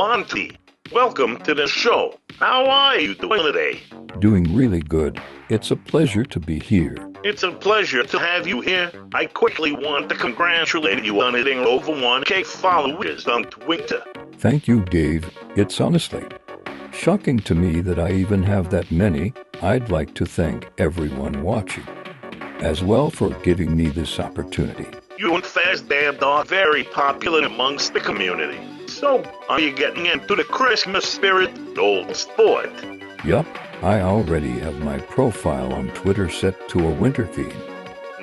Monty. Welcome to the show. How are you doing today? Doing really good. It's a pleasure to be here. It's a pleasure to have you here. I quickly want to congratulate you on hitting over 1K followers on Twitter. Thank you, Dave. It's honestly shocking to me that I even have that many. I'd like to thank everyone watching as well for giving me this opportunity. You and FazDad are very popular amongst the community. So, are you getting into the Christmas spirit, old sport? Yup, I already have my profile on Twitter set to a winter theme.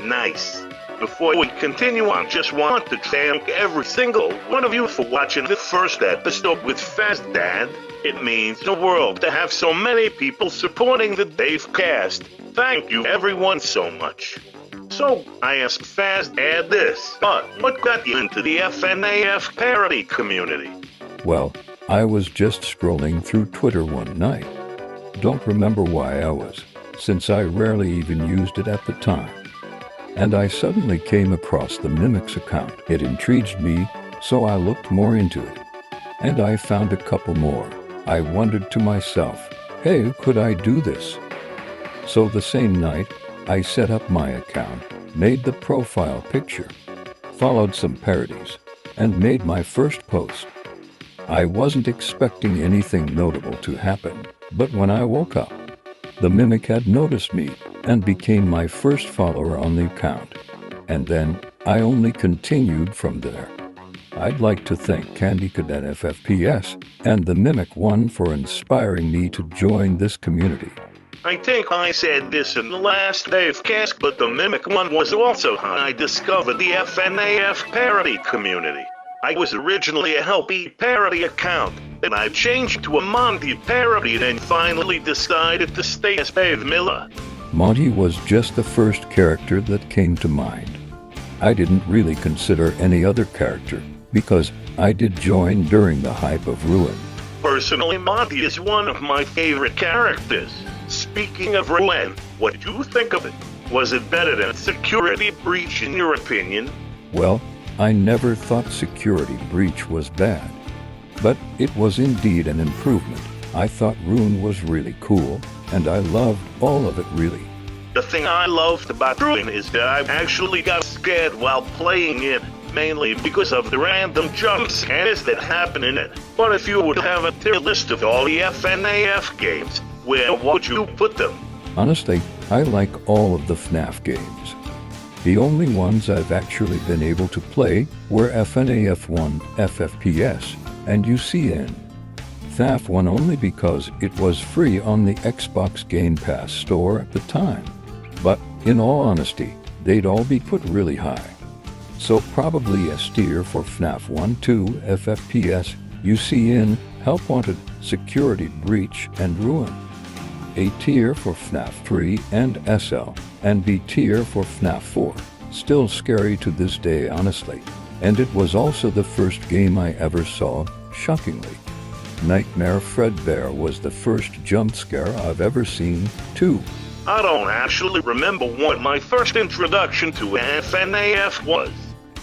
Nice. Before we continue, I just want to thank every single one of you for watching the first episode with FazDad. It means the world to have so many people supporting the Dave cast. Thank you everyone so much. So, I asked FazDad this, but what got you into the FNAF parody community? Well, I was just scrolling through Twitter one night. Don't remember why I was, since I rarely even used it at the time. And I suddenly came across the Mimics account. It intrigued me, so I looked more into it. And I found a couple more. I wondered to myself, hey, could I do this? So the same night, I set up my account, made the profile picture, followed some parodies, and made my first post. I wasn't expecting anything notable to happen, but when I woke up, the Mimic had noticed me and became my first follower on the account. And then I only continued from there. I'd like to thank Candy Cadet FFPS and the Mimic One for inspiring me to join this community. I think I said this in the last Dave cast, but the Mimic One was also how I discovered the FNAF parody community. I was originally a Helpy parody account, then I changed to a Monty parody, then finally decided to stay as Dave Miller. Monty was just the first character that came to mind. I didn't really consider any other character, because I did join during the hype of Ruin. Personally, Monty is one of my favorite characters. Speaking of Ruin, what did you think of it? Was it better than Security Breach in your opinion? Well, I never thought Security Breach was bad, but it was indeed an improvement. I thought Ruin was really cool, and I loved all of it really. The thing I loved about Ruin is that I actually got scared while playing it, mainly because of the random jump scares that happen in it. But if you would have a tier list of all the FNAF games, where would you put them? Honestly, I like all of the FNAF games. The only ones I've actually been able to play were FNAF 1, FFPS, and UCN. FNAF 1 only because it was free on the Xbox Game Pass store at the time. But, in all honesty, they'd all be put really high. So probably S tier for FNAF 1, 2, FFPS, UCN, Help Wanted, Security Breach, and Ruin. A tier for FNAF 3 and SL, and B tier for FNAF 4. Still scary to this day, honestly. And it was also the first game I ever saw, shockingly. Nightmare Fredbear was the first jump scare I've ever seen, too. I don't actually remember what my first introduction to FNAF was,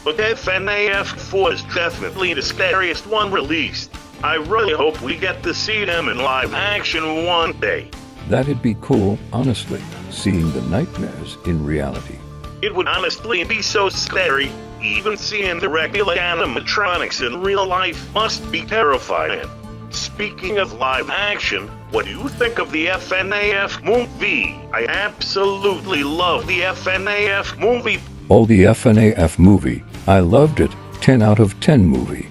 but FNAF 4 is definitely the scariest one released. I really hope we get to see them in live action one day. That'd be cool, honestly, seeing the nightmares in reality. It would honestly be so scary. Even seeing the regular animatronics in real life must be terrifying. Speaking of live action, what do you think of the FNAF movie? I absolutely love the FNAF movie. Oh, the FNAF movie. I loved it. 10 out of 10 movie.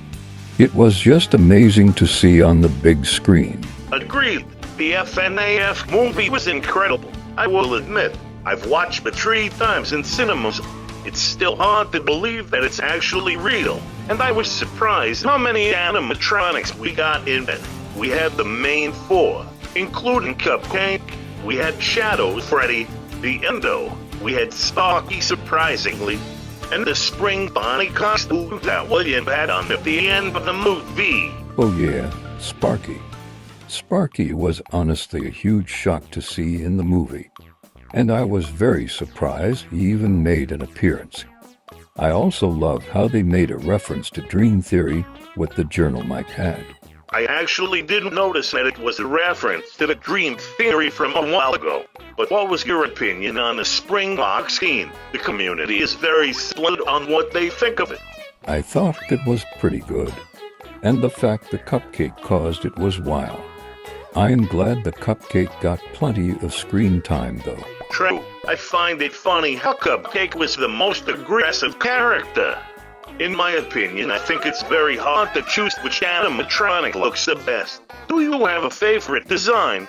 It was just amazing to see on the big screen. Agreed. The FNAF movie was incredible. I will admit, I've watched it 3 times in cinemas. It's still hard to believe that it's actually real, and I was surprised how many animatronics we got in it. We had the main 4, including Cupcake, we had Shadow Freddy, the Endo, we had Sparky surprisingly, and the Spring Bonnie costume that William had on at the end of the movie. Oh yeah, Sparky. Sparky was honestly a huge shock to see in the movie, and I was very surprised he even made an appearance. I also love how they made a reference to Dream Theory with the journal Mike had. I actually didn't notice that it was a reference to the Dream Theory from a while ago. But what was your opinion on the Springbok scheme? The community is very split on what they think of it. I thought it was pretty good. And the fact the cupcake caused it was wild. I am glad the cupcake got plenty of screen time though. True. I find it funny how Cupcake was the most aggressive character. In my opinion, I think it's very hard to choose which animatronic looks the best. Do you have a favorite design?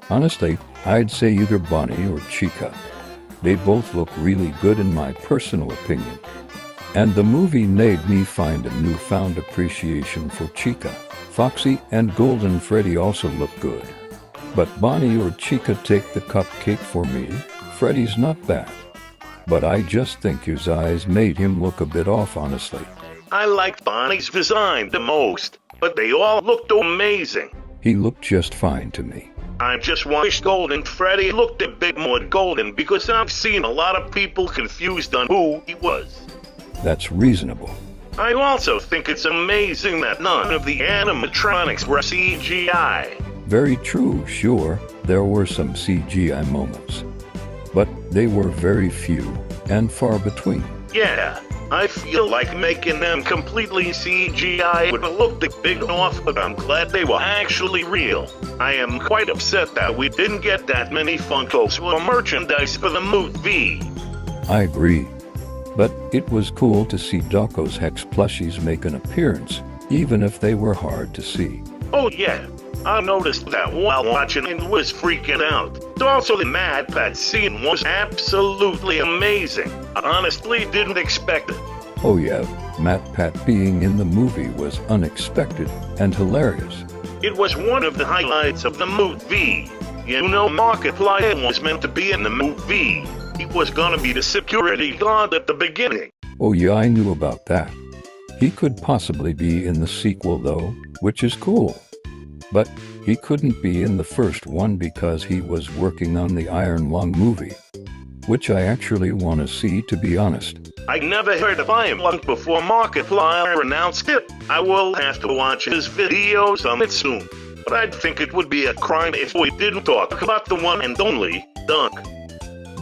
Honestly, I'd say either Bonnie or Chica. They both look really good in my personal opinion. And the movie made me find a newfound appreciation for Chica. Foxy and Golden Freddy also look good. But Bonnie or Chica take the cupcake for me. Freddy's not bad. But I just think his eyes made him look a bit off, honestly. I liked Bonnie's design the most, but they all looked amazing. He looked just fine to me. I just wish Golden Freddy looked a bit more golden because I've seen a lot of people confused on who he was. That's reasonable. I also think it's amazing that none of the animatronics were CGI. Very true, sure, there were some CGI moments. But they were very few and far between. Yeah, I feel like making them completely CGI would have looked a bit off, but I'm glad they were actually real. I am quite upset that we didn't get that many Funkos or merchandise for the movie. I agree. But it was cool to see Doco's Hex plushies make an appearance, even if they were hard to see. Oh yeah, I noticed that while watching and was freaking out. Also, the Mad Pat scene was absolutely amazing. I honestly didn't expect it. Oh yeah, Matt Pat being in the movie was unexpected and hilarious. It was one of the highlights of the movie. You know, Markiplier was meant to be in the movie. He was gonna be the security guard at the beginning. Oh yeah, I knew about that. He could possibly be in the sequel though, which is cool. But he couldn't be in the first one because he was working on the Iron Lung movie, which I actually want to see, to be honest. I never heard of Iron Lung before Markiplier announced it. I will have to watch his videos on it soon. But I'd think it would be a crime if we didn't talk about the one and only Doug.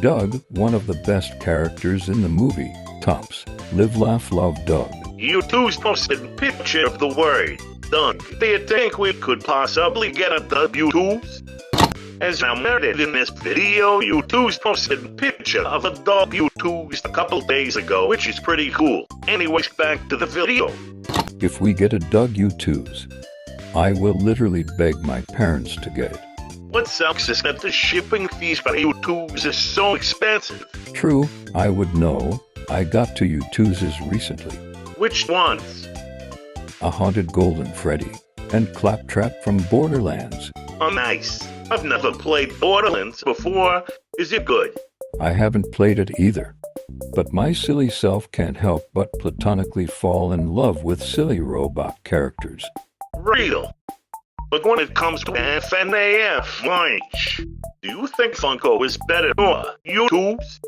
Doug, one of the best characters in the movie, tops. Live, laugh, love Doug. You two's posted a picture of the word Doug. Do you think we could possibly get a W2's? As I noted in this video, U2's posted a picture of a W2's a couple days ago, which is pretty cool. Anyways, back to the video. If we get a Doug U2's, I will literally beg my parents to get it. What sucks is that the shipping fees for U2's is so expensive. True, I would know. I got to U2's recently. Which ones? A Haunted Golden Freddy and Claptrap from Borderlands. Oh, nice. I've never played Borderlands before. Is it good? I haven't played it either. But my silly self can't help but platonically fall in love with silly robot characters. Real. But when it comes to FNAF launch, do you think Funko is better or U2's?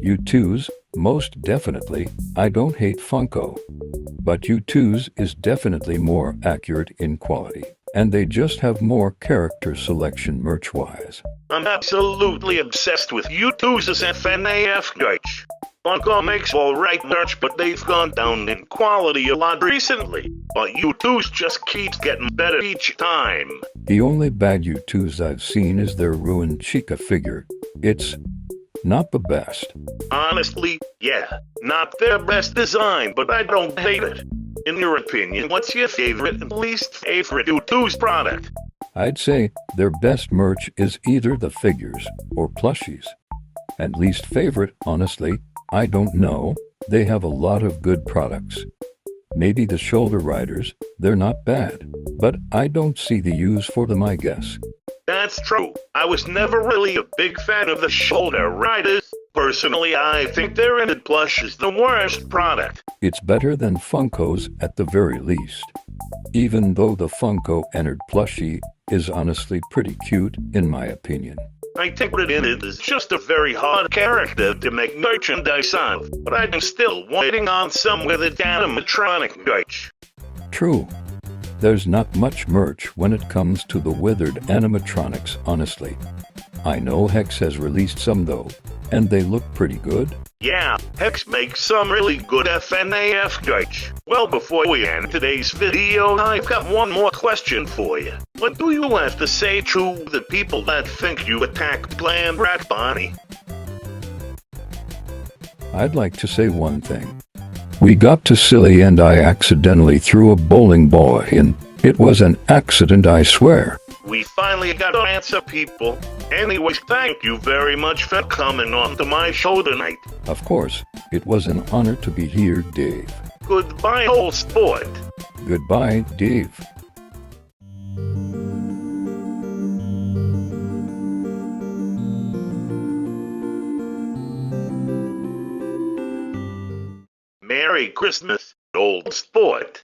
U2's, most definitely. I don't hate Funko. But U2's is definitely more accurate in quality. And they just have more character selection merch-wise. I'm absolutely obsessed with U2's FNAF merch. Funko makes alright merch, but they've gone down in quality a lot recently. But U2's just keeps getting better each time. The only bad U2's I've seen is their ruined Chica figure. It's not the best. Honestly, yeah, not their best design, but I don't hate it. In your opinion, what's your favorite and least favorite U2's product? I'd say their best merch is either the figures or plushies. And least favorite, honestly, I don't know. They have a lot of good products. Maybe the shoulder riders, they're not bad. But I don't see the use for them, I guess. That's true. I was never really a big fan of the shoulder riders. Personally, I think their ended plush is the worst product. It's better than Funko's at the very least. Even though the Funko Ennard plushie is honestly pretty cute, in my opinion. I think that Ennard is just a very hard character to make merchandise of, but I'm still waiting on some with a animatronic merch. True. There's not much merch when it comes to the withered animatronics, honestly. I know Hex has released some though, and they look pretty good. Yeah, Hex makes some really good FNAF merch. Well, before we end today's video, I've got one more question for you. What do you have to say to the people that think you attacked Glam Rat Bonnie? I'd like to say one thing. We got too silly and I accidentally threw a bowling ball in. It was an accident, I swear. We finally got an answer, people. Anyways, thank you very much for coming on to my show tonight. Of course, it was an honor to be here, Dave. Goodbye, old sport. Goodbye, Dave. Merry Christmas, old sport.